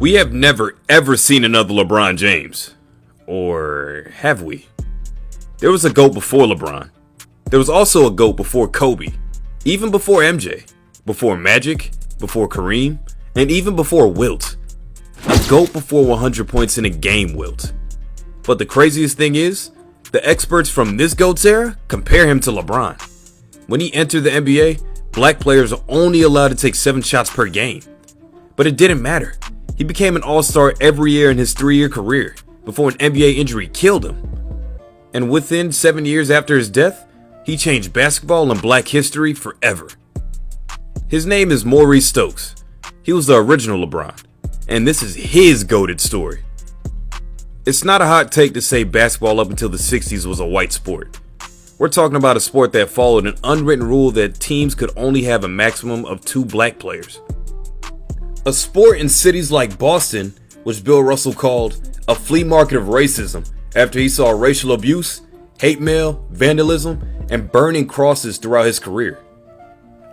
We have never ever seen another LeBron James. Or have we? There was a GOAT before LeBron. There was also a GOAT before Kobe. Even before MJ. Before Magic. Before Kareem. And even before Wilt. A GOAT before 100 points in a game, Wilt. But the craziest thing is, the experts from this GOAT's era compare him to LeBron. When he entered the NBA, black players are only allowed to take 7 shots per game. But it didn't matter. He became an all-star every year in his 3-year career before an NBA injury killed him. And within 7 years after his death, he changed basketball and black history forever. His name is Maurice Stokes. He was the original LeBron, and this is his GOATed story. It's not a hot take to say basketball up until the 60s was a white sport. We're talking about a sport that followed an unwritten rule that teams could only have a maximum of 2 black players. A sport in cities like Boston, which Bill Russell called a flea market of racism after he saw racial abuse, hate mail, vandalism, and burning crosses throughout his career.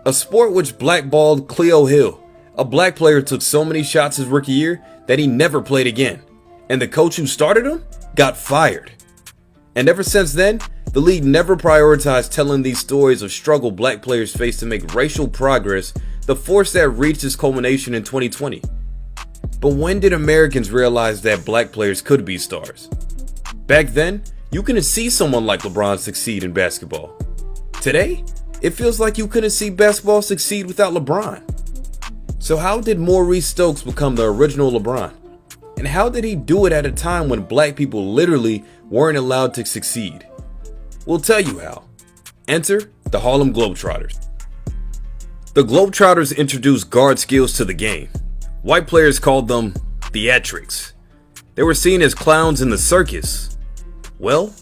A sport which blackballed Cleo Hill, a black player who took so many shots his rookie year that he never played again, and the coach who started him got fired. And ever since then, the league never prioritized telling these stories of struggle black players face to make racial progress, the force that reached its culmination in 2020. But when did Americans realize that black players could be stars? Back then, you couldn't see someone like LeBron succeed in basketball. Today, it feels like you couldn't see basketball succeed without LeBron. So how did Maurice Stokes become the original LeBron? And how did he do it at a time when black people literally weren't allowed to succeed? We'll tell you how. Enter the Harlem Globetrotters. The Globetrotters introduced guard skills to the game. White players called them theatrics. They were seen as clowns in the circus. Well,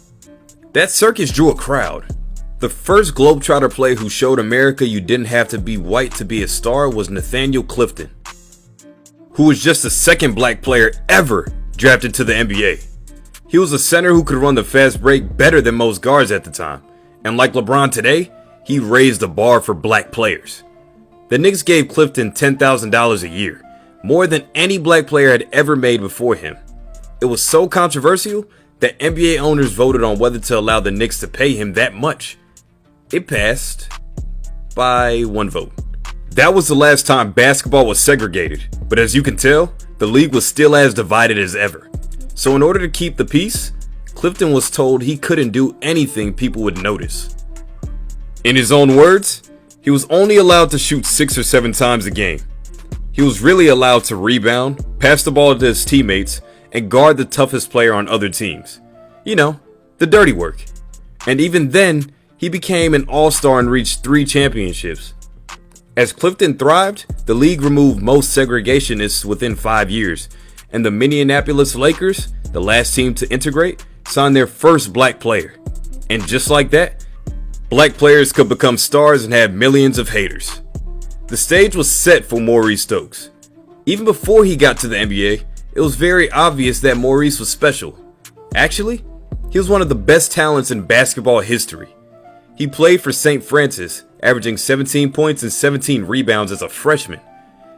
that circus drew a crowd. The first Globetrotter player who showed America you didn't have to be white to be a star was Nathaniel Clifton, who was just the second black player ever drafted to the NBA. He was a center who could run the fast break better than most guards at the time. And like LeBron today, he raised the bar for black players. The Knicks gave Clifton $10,000 a year, more than any black player had ever made before him. It was so controversial that NBA owners voted on whether to allow the Knicks to pay him that much. It passed by 1 vote. That was the last time basketball was segregated, but as you can tell, the league was still as divided as ever. So in order to keep the peace, Clifton was told he couldn't do anything people would notice. In his own words, he was only allowed to shoot 6 or 7 times a game. He was really allowed to rebound, pass the ball to his teammates, and guard the toughest player on other teams. You know, the dirty work. And even then, he became an all-star and reached 3 championships. As Clifton thrived, the league removed most segregationists within 5 years, and the Minneapolis Lakers, the last team to integrate, signed their first black player. And just like that, black players could become stars and have millions of haters. The stage was set for Maurice Stokes. Even before he got to the NBA, it was very obvious that Maurice was special. Actually, he was one of the best talents in basketball history. He played for St. Francis, averaging 17 points and 17 rebounds as a freshman.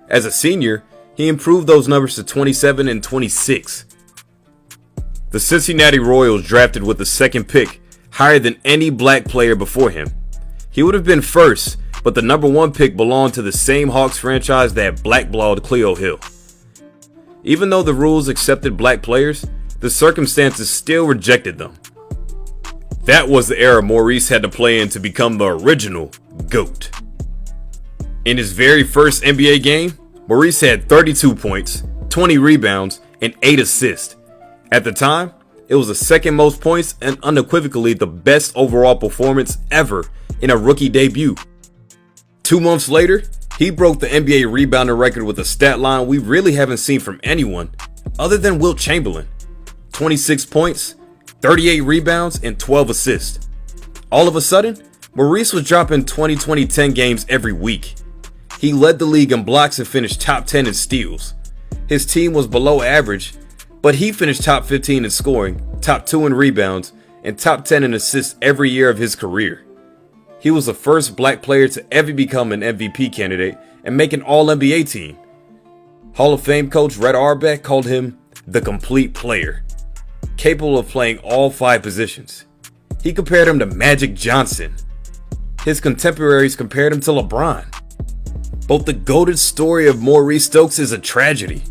As a senior, he improved those numbers to 27 and 26. The Cincinnati Royals drafted with the 2nd pick, higher than any black player before him. He would have been first, but the number 1 pick belonged to the same Hawks franchise that blackballed Cleo Hill. Even though the rules accepted black players, the circumstances still rejected them. That was the era Maurice had to play in to become the original GOAT. In his very first NBA game, Maurice had 32 points, 20 rebounds, and 8 assists. At the time, it was the 2nd most points and unequivocally the best overall performance ever in a rookie debut. 2 months later, he broke the NBA rebounder record with a stat line we really haven't seen from anyone other than Wilt Chamberlain. 26 points, 38 rebounds, and 12 assists. All of a sudden, Maurice was dropping 20-20-10 games every week. He led the league in blocks and finished top 10 in steals. His team was below average, but he finished top 15 in scoring, top 2 in rebounds, and top 10 in assists every year of his career. He was the first black player to ever become an MVP candidate and make an All-NBA team. Hall of Fame coach Red Auerbach called him the complete player, capable of playing all 5 positions. He compared him to Magic Johnson. His contemporaries compared him to LeBron. But the goated story of Maurice Stokes is a tragedy.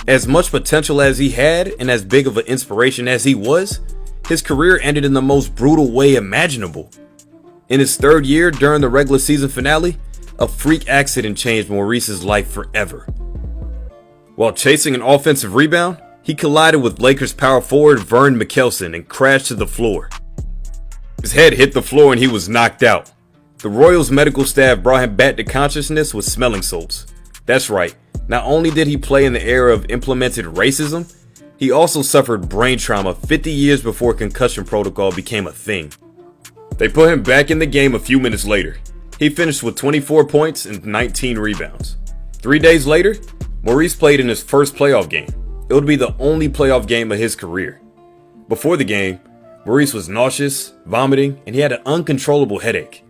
As much potential as he had and as big of an inspiration as he was, his career ended in the most brutal way imaginable. In his 3rd year during the regular season finale, a freak accident changed Maurice's life forever. While chasing an offensive rebound, he collided with Lakers power forward Vern Mikkelsen and crashed to the floor. His head hit the floor and he was knocked out. The Royals medical staff brought him back to consciousness with smelling salts. That's right, not only did he play in the era of implemented racism, he also suffered brain trauma 50 years before concussion protocol became a thing. They put him back in the game a few minutes later. He finished with 24 points and 19 rebounds. 3 days later, Maurice played in his first playoff game. It would be the only playoff game of his career. Before the game, Maurice was nauseous, vomiting, and he had an uncontrollable headache.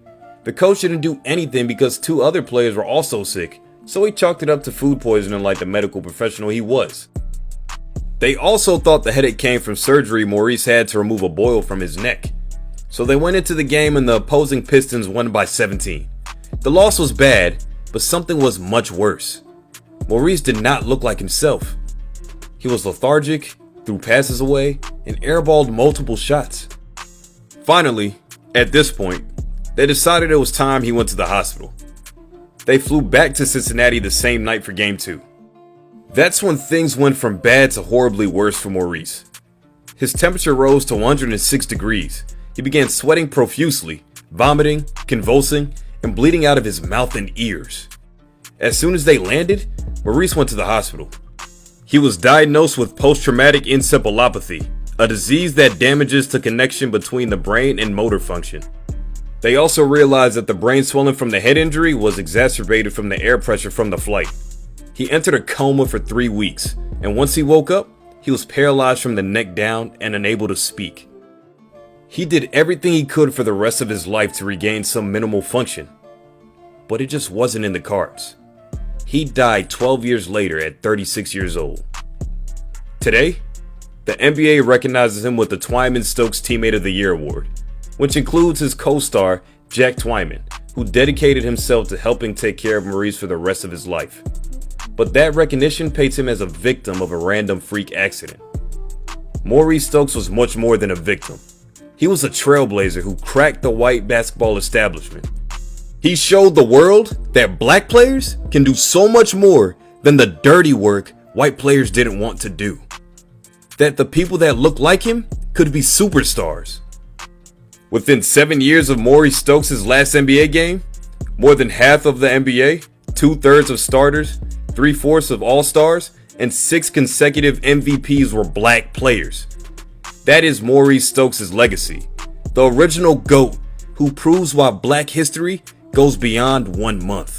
The coach didn't do anything because 2 other players were also sick, so he chalked it up to food poisoning like the medical professional he was. They also thought the headache came from surgery Maurice had to remove a boil from his neck. So they went into the game and the opposing Pistons won by 17. The loss was bad, but something was much worse. Maurice did not look like himself. He was lethargic, threw passes away, and airballed multiple shots. Finally, at this point, they decided it was time he went to the hospital. They flew back to Cincinnati the same night for Game 2. That's when things went from bad to horribly worse for Maurice. His temperature rose to 106 degrees. He began sweating profusely, vomiting, convulsing, and bleeding out of his mouth and ears. As soon as they landed, Maurice went to the hospital. He was diagnosed with post-traumatic encephalopathy, a disease that damages the connection between the brain and motor function. They also realized that the brain swelling from the head injury was exacerbated from the air pressure from the flight. He entered a coma for 3 weeks, and once he woke up, he was paralyzed from the neck down and unable to speak. He did everything he could for the rest of his life to regain some minimal function, but it just wasn't in the cards. He died 12 years later at 36 years old. Today, the NBA recognizes him with the Twyman Stokes Teammate of the Year award, which includes his co-star Jack Twyman, who dedicated himself to helping take care of Maurice for the rest of his life. But that recognition paints him as a victim of a random freak accident. Maurice Stokes was much more than a victim. He was a trailblazer who cracked the white basketball establishment. He showed the world that black players can do so much more than the dirty work white players didn't want to do. That the people that looked like him could be superstars. Within 7 years of Maurice Stokes' last NBA game, more than half of the NBA, 2/3 of starters, 3/4 of all-stars, and 6 consecutive MVPs were black players. That is Maurice Stokes' legacy, the original GOAT who proves why black history goes beyond 1 month.